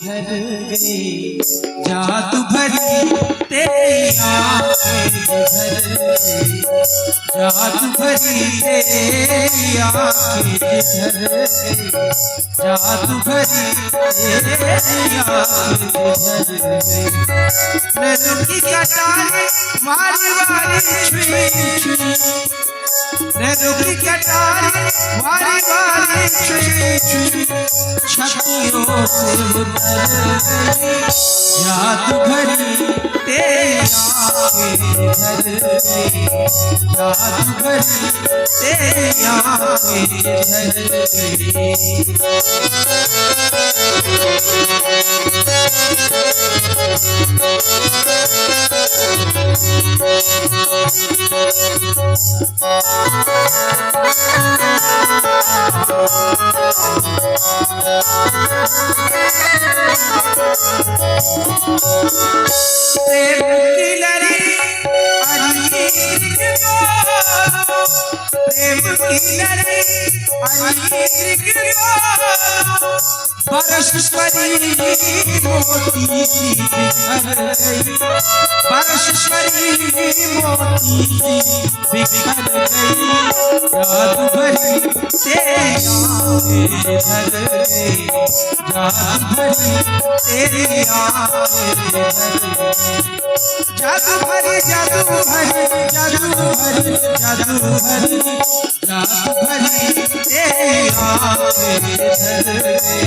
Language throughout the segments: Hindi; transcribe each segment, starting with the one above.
घर गई जादू भरी तेरी आँखें घर गई जादू भरी तेरी आँखें घर गई जादू भरी तेरी आँखें घर गई न रुकी कटारे मारी वारी छुई छुई न रुकी कटारे मारी वारी छुई छुई छकियों से उतर गई जादू भरी तेरी आँखें घर गई जादू भरी तेरी आँखें घर गई प्रेम की लड़ी प्रेम की लड़ी परमेश्वरी मोती बिखर गई परमेश्वरी मोती बिखर गई जादू भरी तेरी आँखें भर गई जादू भरी तेरी आँखें भर गई जादू भरी जादू भरी जादू भरी जादू भरी जादू भरी तेरी आँखें भर गई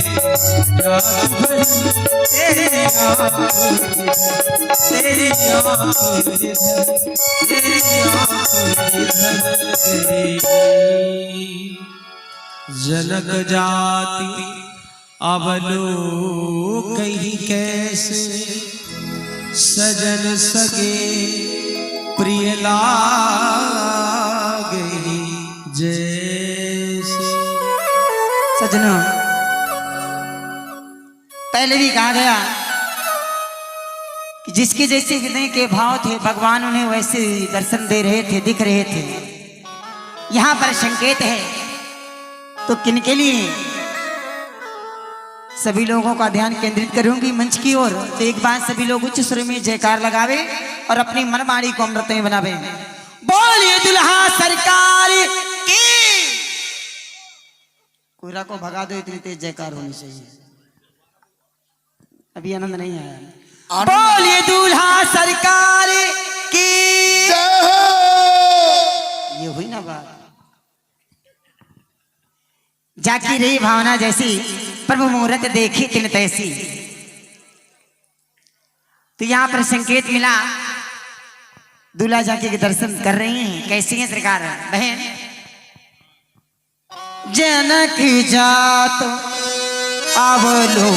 जादू भरी तेरी आँखें तेरी आँखें तेरी आँखें भर गई जनक जाति अवलो कहीं कैसे सजन सगे प्रिय लागे जैसे। सजनों, पहले भी कहा गया कि जिसके जैसे हृदय के भाव थे भगवान उन्हें वैसे दर्शन दे रहे थे, दिख रहे थे। यहाँ पर संकेत है तो किनके लिए? सभी लोगों का ध्यान केंद्रित करूंगी मंच की ओर। तो एक बार सभी लोग उच्च स्वर में जयकार लगावे और अपनी मनमानी को अमृतमय बनावे। बोलिए दुल्हा सरकार की। कोयरा को भगा दो, इतनी तेज जयकार होनी चाहिए। अभी आनंद नहीं आया। बोलिए दुल्हा सरकार की। ये हुई ना बात। जाकी रही भावना जैसी प्रभु मुहूर्त देखी तिन तैसी। तो यहाँ पर संकेत मिला, दूल्हा जाके के दर्शन कर रही हैं। कैसी है सरकार बहन? जनक जात अब लो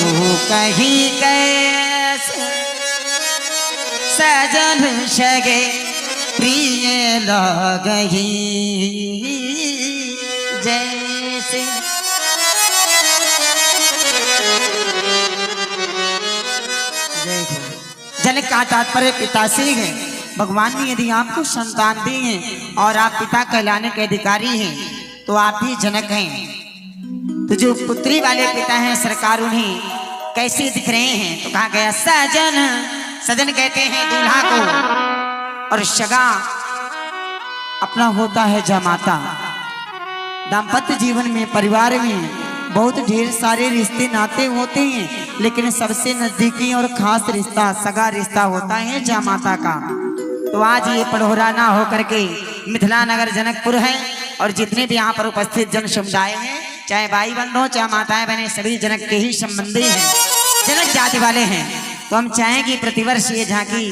कहीं कैसे सजन सगे प्रिय लगही जैसे। जनक का तात्पर्य पिता से है। भगवान ने यदि आपको संतान दी है और आप पिता कहलाने के अधिकारी हैं तो आप ही जनक हैं। तो जो पुत्री वाले पिता हैं सरकार उन्हें कैसे दिख रहे हैं? तो कहा गया सजन। सजन कहते हैं दूल्हा को, और सगा अपना होता है जमाता। दाम्पत्य जीवन में परिवार में बहुत ढेर सारे रिश्ते नाते होते हैं, लेकिन सबसे नजदीकी और खास रिश्ता सगा रिश्ता होता है जामाता का। तो आज ये पढ़ोरा ना होकर के मिथिला नगर जनकपुर है और जितने भी यहाँ पर उपस्थित जन समुदाय हैं, चाहे भाई बंधु हो चाहे माताएं बहनें, सभी जनक के ही संबंधी हैं, जनक जाति वाले हैं। तो हम चाहेंगे प्रतिवर्ष ये झांकी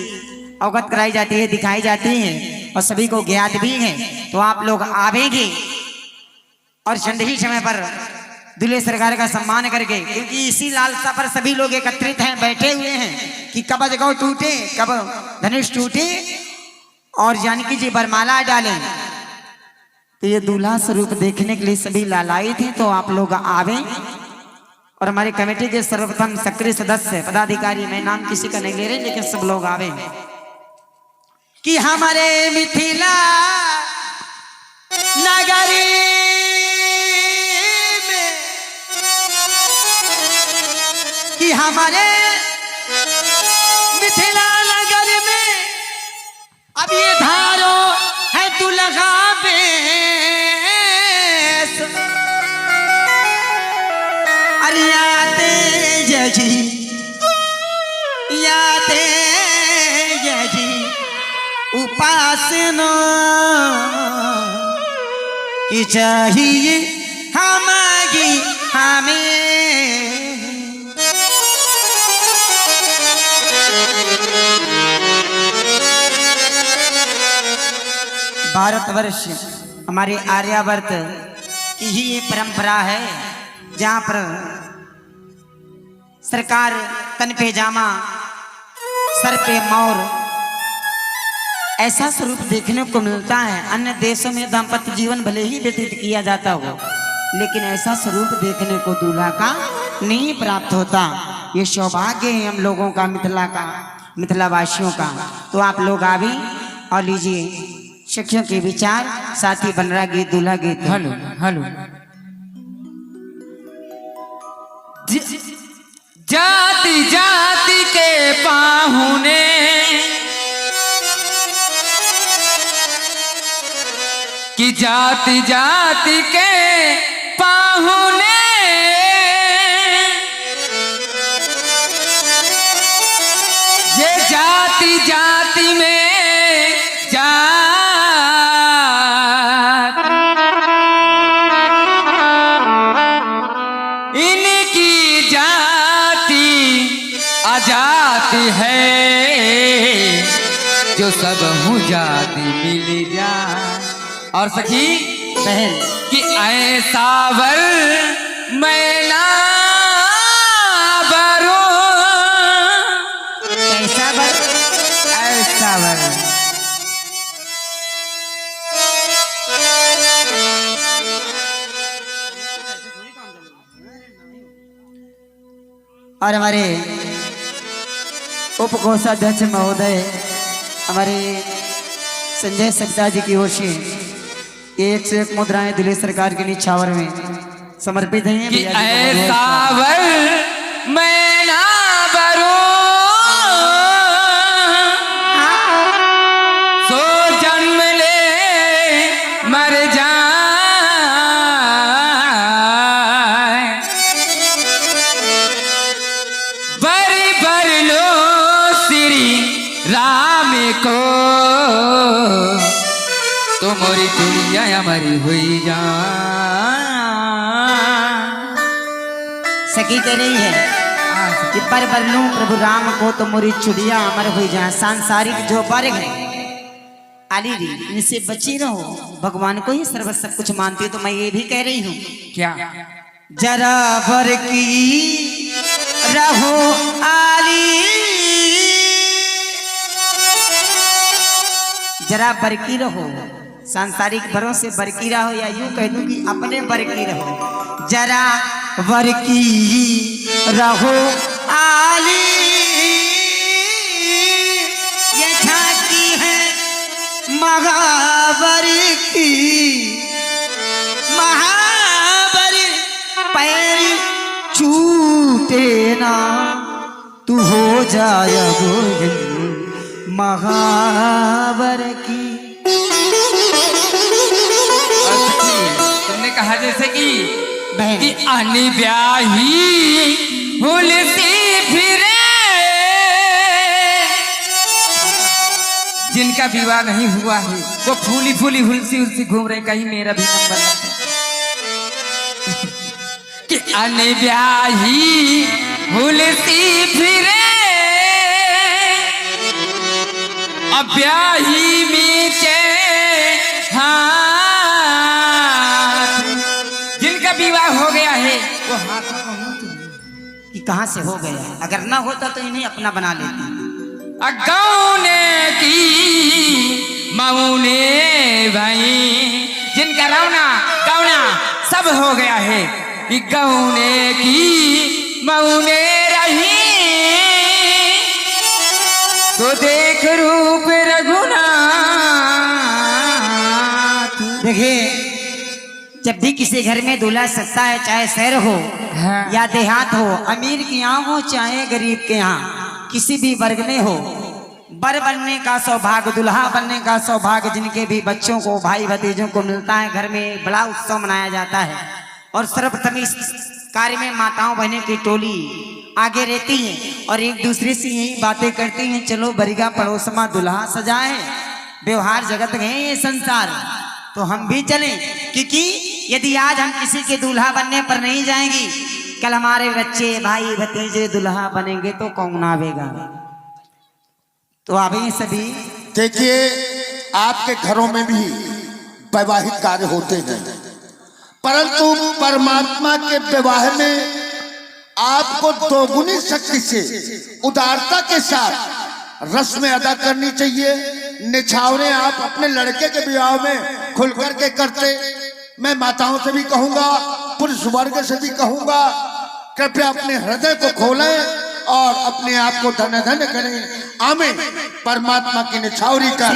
अवगत कराई जाती है, दिखाई जाती है और सभी को ज्ञात भी है। तो आप लोग आवेंगे और संधि समय पर दूल्हे सरकार का सम्मान करके, क्योंकि इसी लालसा पर सभी लोग एकत्रित हैं, बैठे हुए हैं कि कब अजगौ टूटे, कब धनुष टूटे और जानकी जी बरमाला डालें। तो ये दूल्हा स्वरूप देखने के लिए सभी लालायित हैं। तो आप लोग आवे और हमारी कमेटी के सर्वप्रथम सक्रिय सदस्य पदाधिकारी, मैं नाम किसी का नहीं ले रहे, लेकिन सब लोग आवे कि हमारे मिथिला नगरी हमारे मिथिला नगर में अब ये धारो है तू लगा बेस। अरे याते यही उपासना की चाहिए हमें। भारतवर्ष हमारे आर्यावर्त की ही ये परंपरा है जहाँ पर सरकार तन पे जामा सर पे मोर ऐसा स्वरूप देखने को मिलता है। अन्य देशों में दाम्पत्य जीवन भले ही व्यतीत किया जाता हो, लेकिन ऐसा स्वरूप देखने को दूल्हा का नहीं प्राप्त होता। ये सौभाग्य है हम लोगों का, मिथिला वासियों का। तो आप लोग आवे और लीजिए शिक्षकों के विचार, साथ ही बनरा गीत, दूल्हा गीत। Hello hello. जाति जाति के पाहुने कि जाति जाति के पाहुने ये जाति जाति में जात इनकी जाति अजाति है जो सब हूँ जाति मिल जाए। और सखी बहन कि ऐसा वर मैं ना बरो, कैसा वर, ऐसा वर। और हमारे उप कोषाध्यक्ष महोदय हमारे संजय सक्ता जी की ओर से 1 से 1 मुद्राएं दिल्ली सरकार के निछावर में समर्पित हैं। कि ऐसा वर मैं ना बरो सो जन्म ले मर जाए बरी बर लो श्री राम को तो मोरी दुनिया हमारी हुई जा। सखी कह रही है कि पर लूं प्रभु राम को तो मोरी चुड़िया अमर हुई जाए। सांसारिक जो वर्ग है आली री इनसे बची रहो, भगवान को ही सर्व सब कुछ मानती है। तो मैं ये भी कह रही हूँ क्या जरा वर की रहो आली, जरा बरकी रहो, सांसारिक भरों से बरकी रहो, या यूं कह दूं कि अपने बरकी रहो। जरा बरकी रहो आली, ये झांकी है महावर की, महावर पैर छूटे ना तू हो जाए गोविंद महावर की। तुमने कहा जैसे कि बहन अनब्याही हुलसी फिरे, जिनका विवाह नहीं हुआ है वो फूली फूली हुलसी हुलसी घूम रहे, कहीं मेरा भी नंबर ना कि अनब्याही हुलसी फिरे अब्याही मीचे हाथ, जिनका विवाह हो गया है वो हाथों को कि कहां से हो गया, अगर ना होता तो इन्हें अपना बना लेती। गौने की मऊने भाई, जिनका रौना गौना सब हो गया है कि गौने की मऊने रही तो देख रूप रघुनाथ। देखिए जब भी किसी घर में दूल्हा सस्ता है, चाहे शहर हो हाँ। या देहात हो, अमीर के यहाँ हो चाहे गरीब के यहाँ, किसी भी वर्ग में हो, बर बनने का सौभाग्य, दुल्हा बनने का सौभाग्य जिनके भी बच्चों को, भाई भतीजों को मिलता है, घर में बड़ा उत्सव मनाया जाता है। और सर्वप्रथम इस कार्य में माताओं बहनों की टोली आगे रहती है और एक दूसरे से यही बातें करती हैं, चलो बरिगा पड़ोसमा दुल्हा सजाए, व्यवहार जगत गए ये संसार, तो हम भी चलें, क्योंकि यदि आज हम किसी के दूल्हा बनने पर नहीं जाएंगी, कल हमारे बच्चे भाई भतीजे दूल्हा बनेंगे तो कौन आवेगा। तो अभी सभी देखिए, आपके घरों में भी वैवाहिक कार्य होते हैं, परंतु परमात्मा के विवाह में आपको दोगुनी शक्ति से, उदारता के साथ रस्में अदा करनी चाहिए। निछावरें आप अपने लड़के के विवाह में खुल करके करते। मैं माताओं से भी कहूंगा, पुरुष वर्ग से भी कहूंगा, कृपया अपने हृदय को खोलें और अपने आप को धन्य धन्य करें। आमीन। परमात्मा की निछावरी कर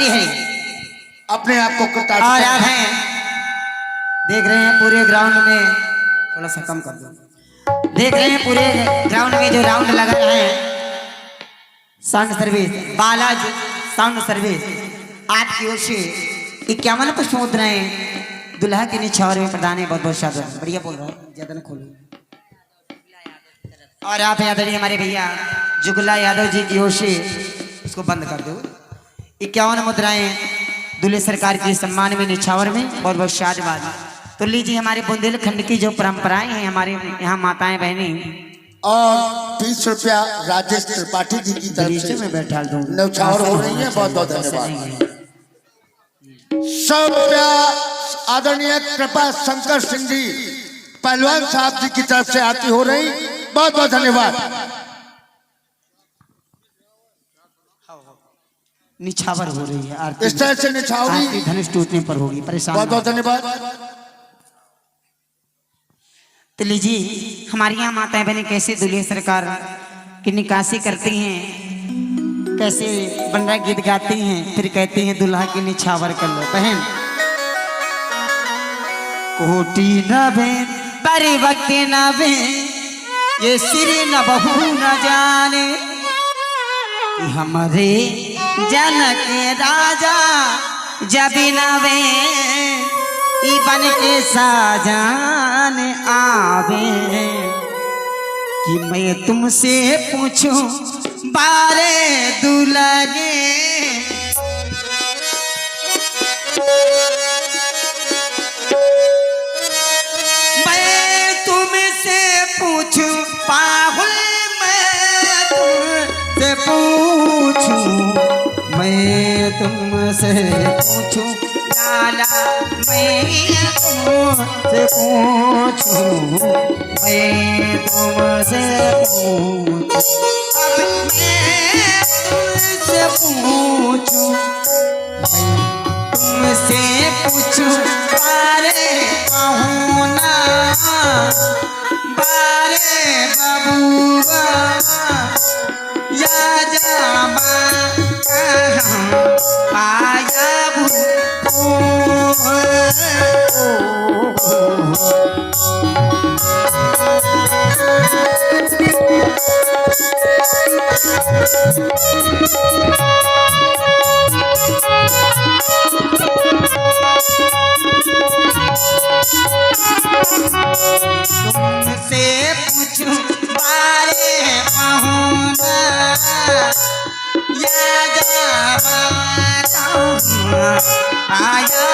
अपने आप को कृतार्थ और आप करें। हैं देख रहे हैं पूरे ग्राउंड में, थोड़ा सा कम कर दो, देख रहे हैं पूरे ग्राउंड में जो राउंड लगा है, sound service, Balaji sound service, आपकी ओर से 51 पुष्प मुद्राएं दुल्हा के निछावर में प्रदान है। बहुत बहुत शाबाश, बढ़िया बोल रहा है, ज्यादा न खोलो। और आप यादव जी, हमारे भैया जुगला यादव जी की ओर से उसको बंद कर दो। 51 मुद्राएं दूल्हे सरकार के सम्मान में निछावर में, बहुत बहुत शाबाश। तो लीजिए, हमारे बुंदेलखंड की जो परंपराएं हैं, हमारे यहाँ माताएं बहनें, और 20 रुपया राजेश त्रिपाठी जी की तरफ से में बैठा दूं न्यौछावर हो रही है। बहुत बहुत धन्यवाद। 100 रुपया आदरणीय कृपा शंकर सिंह जी पहलवान साहब जी की तरफ से आती हो रही, बहुत बहुत धन्यवाद। निछावर हो रही है आरती, इस तरह से निछावरी आरती धनुष टूटने पर होगी, परेशान बहुत बहुत ना हो। धन्यवाद। तो लीजिए, हमारी यहाँ माताएं बहनें कैसे दूल्हे सरकार की निकासी करती हैं, कैसे बंडा गीत गाती हैं, फिर कहती हैं दुल्हा की निछावर कर लो। बहन कोटि न बेन परिवक्त न बेन, ये सिर न बहू न जाने, कि हमारे जनक राजा जब न बेन ई बन के साजान आवे, कि मैं तुमसे पूछूं बारे दुल्हने, मैं तुमसे पूछूं पाहुल, मैं तुमसे पूछूं, मैं तुमसे पूछूं लाला, मैं तुमसे पूछूं, मैं तुमसे पूछूं, अब मैं तुमसे पूछूं, मैं तुमसे पूछूं बारे कहूना, बारे बबुआ या जामा कहाँ पाया तुमसे पूछूं बारे पहुना, या जावा आया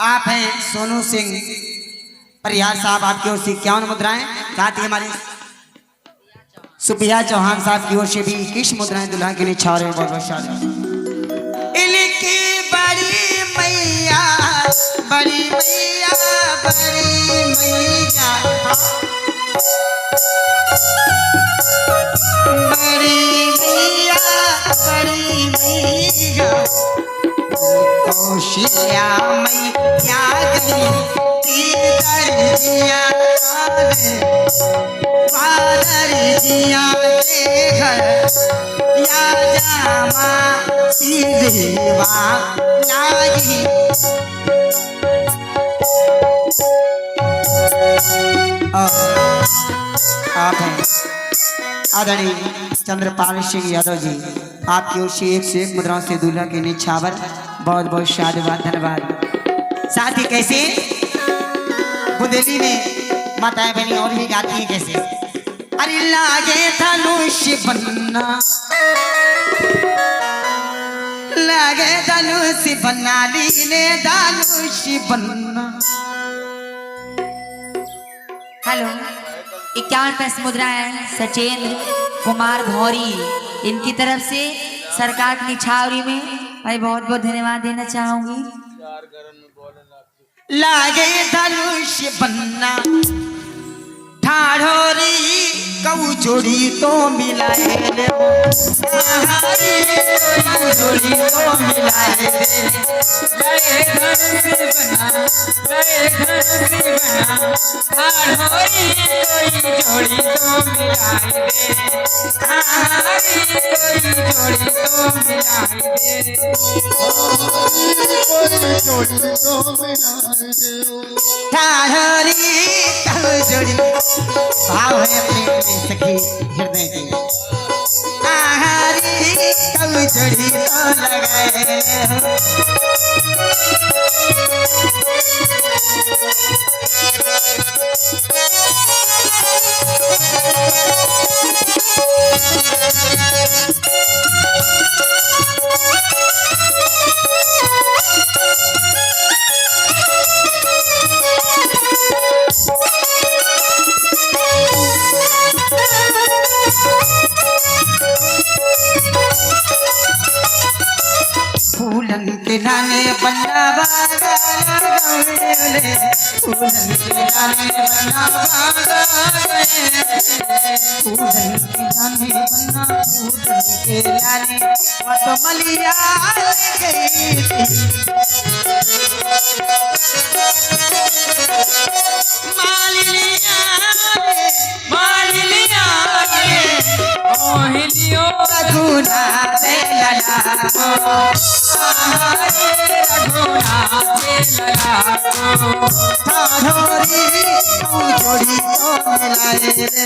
आप हैं सोनू सिंह परिहार साहब, आपकी ओर से 51 मुद्राएं, साथ ही हमारे सुप्रिया चौहान साहब की ओर से भी 21 मुद्राएं दुल्हा के निछावर में। बहुत बहुत शाबाश। इनकी बड़ी मैया बड़ी मैया बड़ी मैया बड़ी मैया बड़ी मैया कौशल्या मैया गई दरिया दरिया के घर या जामा देवा नागी आप हैं आदरणीय चंद्रपाल सिंह यादव जी, आपकी ओर से 101 मुद्राओं से दूल्हा के निछावर बहुत बहुत शादवाद धन्यवाद। साथ ही कैसे बुंदेली में माताएं बहनी और भी गाती हैं कैसे, अरे लागे धनुष बनना लागे धनुष बना लीने धनुष बनना। हेलो 51 पैसे मुद्रा है सचेंद्र कुमार भौरी, इनकी तरफ से सरकार की निछावरी में मैं बहुत बहुत धन्यवाद देना चाहूंगी। लागे धनुष बनना ठाढ़ोरी कऊ जोड़ी तो मिलाए ले जोड़ी तो मिलाए ले जोड़ी तो मिलाए दे जोड़ी तो मिलाए दे ठाढ़ोरी कऊ जोड़ी भाव है अपने सखी हृदय की आहारी कऊ जोड़ी तो लगाए फूलन के दाने बन्ना बागा गए फूलन के दाने बन्ना बागा गए फूलन के दाने बन्ना फूलन के लाने वत मलिया गई मालिया मोहिलियो रघुना दे लला ठाढ़ोरी जोड़ी तो मिलाए रे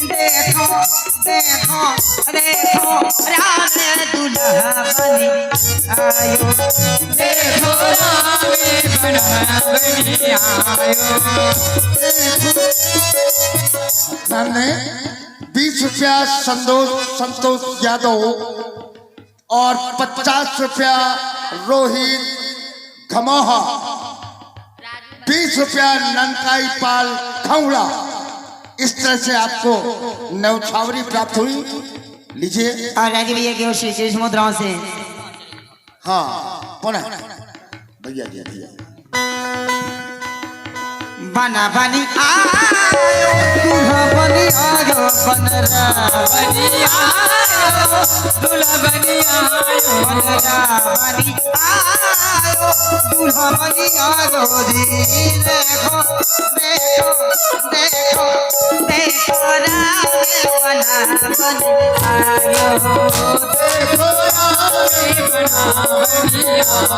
देखो देखो देखो राम दुल्हा बनी आयो देखो बनी आयो मैंने 20 रुपया संतोष यादव और 50 रुपया रोहित घमोहा, 20 रुपया ननकाई पाल खौड़ा। इस तरह से आपको नौछावरी प्राप्त हुई। लीजिए। और राजी भैया की ओर से 6 मुद्राओं से हाँ पुनः भैया जी भैया बना बनी आयो दूल्हा बनी आयो बनरा बनी आयो दूल्हा बनी आयो बनरा बनी आयो दूल्हा बनी आयो जी देखो देखो देखो देखो राम बना बनी आयो देखो बनी आयो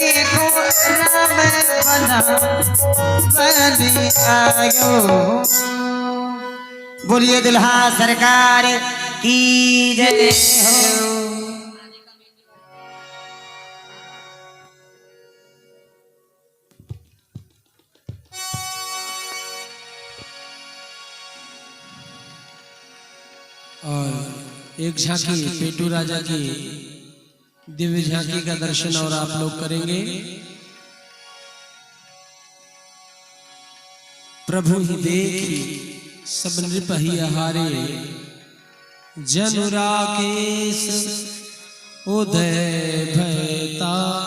देखो राम बना बनी आयो। बोलिए दुल्हा सरकार की जय हो। एक झांकी पेटू राजा की दिव्य झांकी का दर्शन और आप लोग करेंगे। प्रभु ही देखी सब नृप ही हारे, जन राकेश उदय भयतारे।